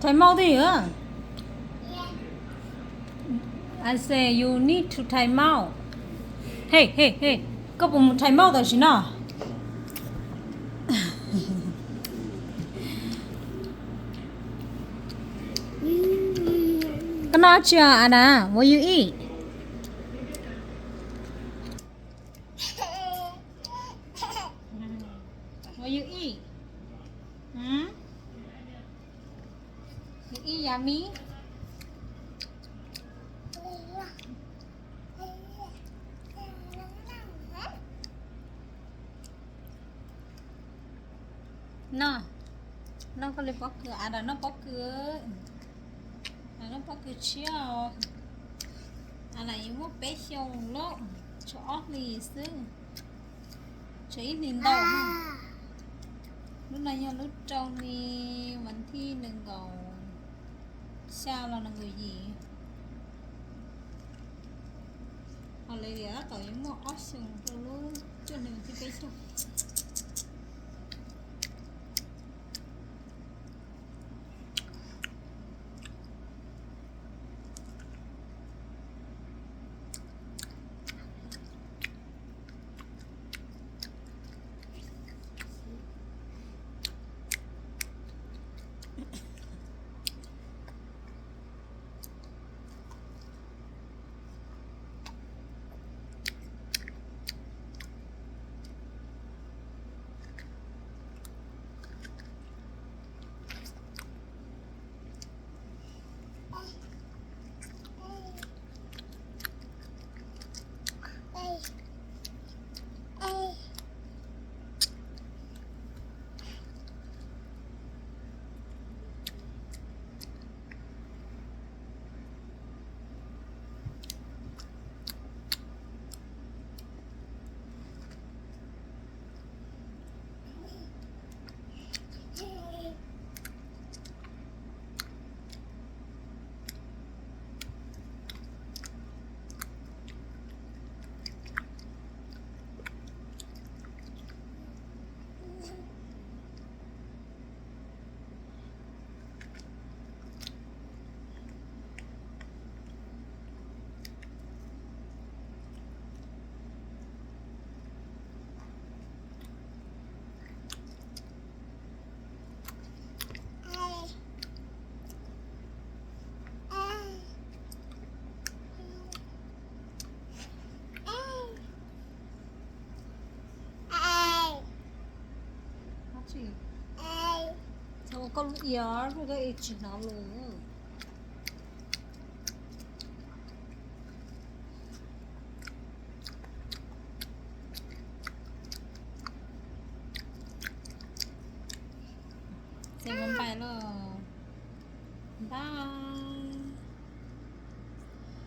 Time out there. I say you need to time out. Hey. Có một time out rồi nào? Cái nào chưa Anna? What you eat? What you eat? You eat yummy? Nó có lên bóc cửa à, nó bóc cửa nó bóc cửa chiều à là những một bé xong lỗ cho óc lì xứ cho ít nhìn đầu lúc này nha lúc trong thì vẫn thi đừng cầu sao là người gì họ lấy để có những một óc xong rồi lúc cho nên thì bé xong con yếu rồi cái chỉ nó luôn xem con bài rồi bye